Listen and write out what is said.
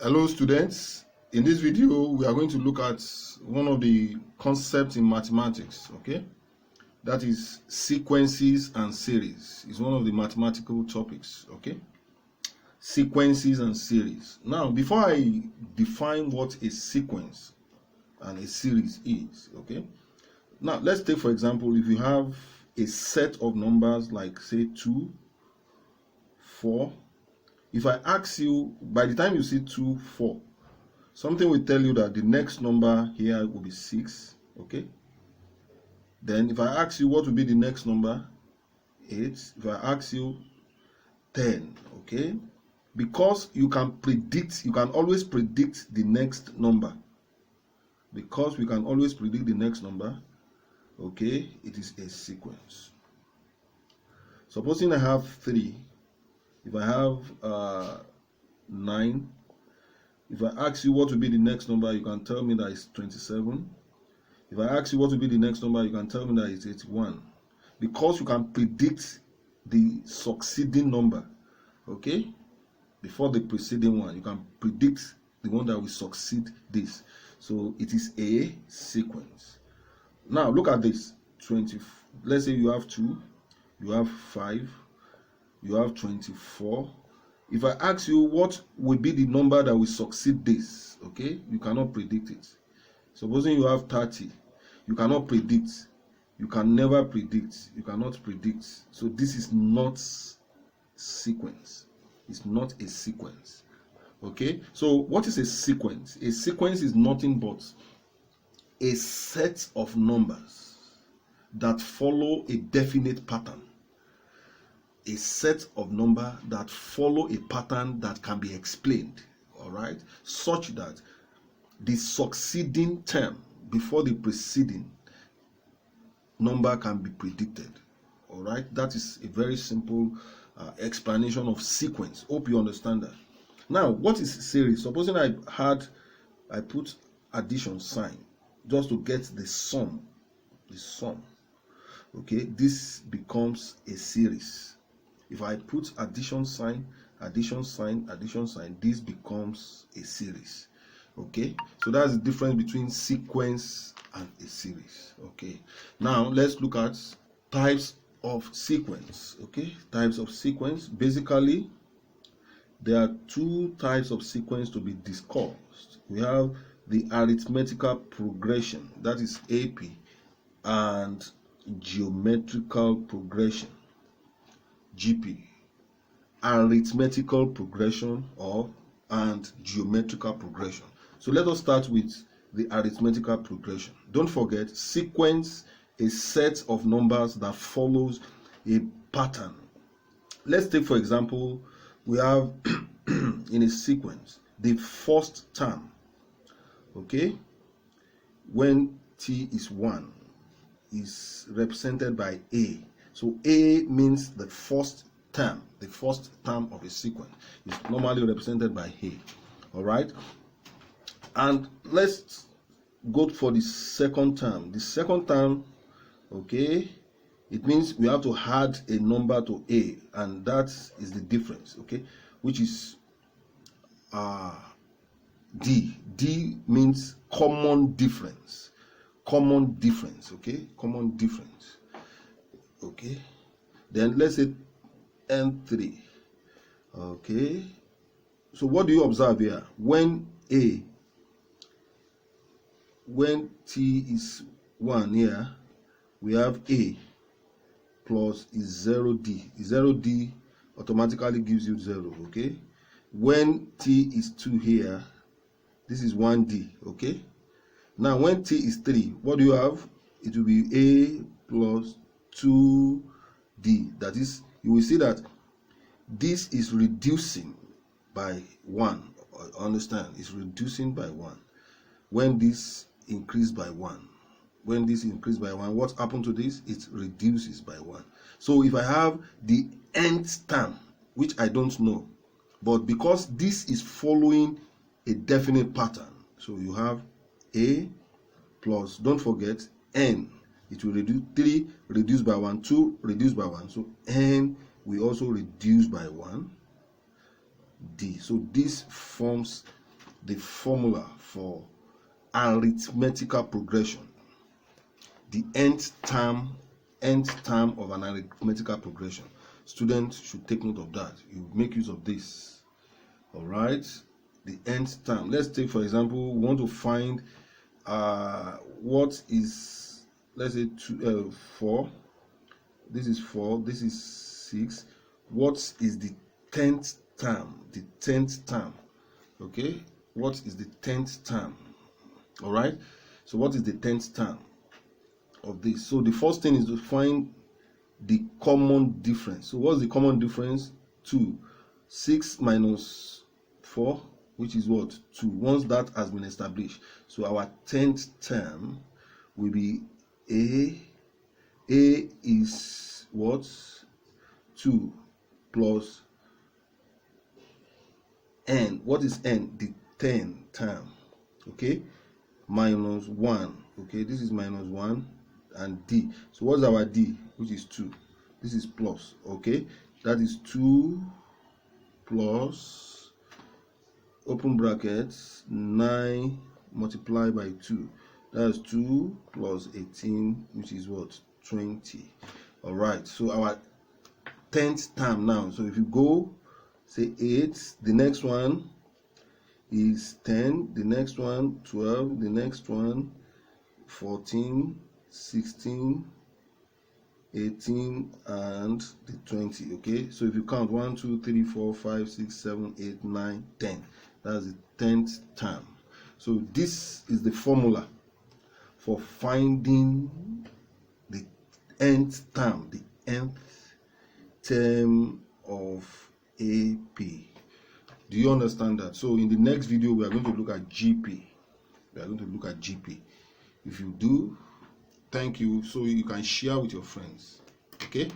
Hello students, in this video we are going to look at one of the concepts in mathematics, okay? That is sequences and series. It's one of the mathematical topics, okay? Sequences and series. Now, before I define what a sequence and a series is, okay? Now, let's take for example, if you have a set of numbers like say 2, 4, if I ask you, by the time you see 2, 4, something will tell you that the next number here will be 6, okay? Then if I ask you what will be the next number, 8. If I ask you 10, okay? Because you can always predict the next number. Because we can always predict the next number, okay, it is a sequence. Supposing I have 3, if I have 9, if I ask you what will be the next number, you can tell me that it's 27. If I ask you what will be the next number, you can tell me that it's 81. Because you can predict the succeeding number, okay, before the preceding one, you can predict the one that will succeed this. So it is a sequence. Now look at this. 20. Let's say you have 2, you have 5, you have 24. If I ask you what will be the number that will succeed this, okay, you cannot predict it. Supposing you have 30, you cannot predict. You can never predict. You cannot predict. So this is not sequence. It's not a sequence. Okay? So what is a sequence? A sequence is nothing but a set of numbers that follow a definite pattern. A set of numbers that follow a pattern that can be explained, all right, such that the succeeding term before the preceding number can be predicted, all right. That is a very simple explanation of sequence. Hope you understand that. Now, what is series? Supposing I put addition sign just to get the sum, okay, this becomes a series. If I put addition sign, this becomes a series. Okay, so that's the difference between sequence and a series. Okay, now let's look at types of sequence. Okay, types of sequence. Basically, there are two types of sequence to be discussed. We have the arithmetical progression, that is AP, and geometrical progression, GP. Arithmetical progression and geometrical progression. So let us start with the arithmetical progression. Don't forget, sequence is a set of numbers that follows a pattern. Let's take for example, we have in a sequence the first term, okay, when t is 1 is represented by A. So A means the first term of a sequence is normally represented by A. All right, and let's go for the second term. The second term, okay, it means we have to add a number to A, and that is the difference, okay, which is D. D means common difference, okay, common difference. Okay, then let's say N3. Okay, so what do you observe here? When t is 1 here, we have A plus is 0D. 0D automatically gives you 0. Okay, when t is 2 here, this is 1D. Okay, now when t is 3, what do you have? It will be A plus 2D. That is, you will see that this is reducing by 1. Understand? It's reducing by 1. When this increase by 1, what happened to this? It reduces by 1. So if I have the nth term, which I don't know, but because this is following a definite pattern, so you have A plus, don't forget, n. It will reduce 3, reduce by 1, 2, reduce by 1. So n will also reduce by 1, D. So this forms the formula for arithmetical progression, the nth term of an arithmetical progression. Students should take note of that. You make use of this. All right, the nth term. Let's take, for example, we want to find what is, let's say 4. This is 4. This is 6. What is the 10th term? The 10th term. Okay, what is the 10th term? All right, so what is the 10th term of this? So the first thing is to find the common difference. So what's the common difference? 2. 6 minus 4, which is what? 2. Once that has been established, so our 10th term will be a is what? 2 plus n. What is n? The 10th term. Okay, minus 1. Okay, this is minus 1, and d. So what's our d? Which is 2. This is plus. Okay, that is 2 plus, open brackets, 9 multiplied by 2. That's 2 plus 18, which is what? 20. All right, so our 10th term now. So if you go, say 8, the next one is 10, the next one 12, the next one 14, 16, 18, and the 20. Okay, so if you count 1, 2, 3, 4, 5, 6, 7, 8, 9, 10, that's the 10th term. So this is the formula for finding the nth term, the nth term of AP. Do you understand that? So in the next video, we are going to look at GP. We are going to look at GP. If you do, thank you. So you can share with your friends. Okay.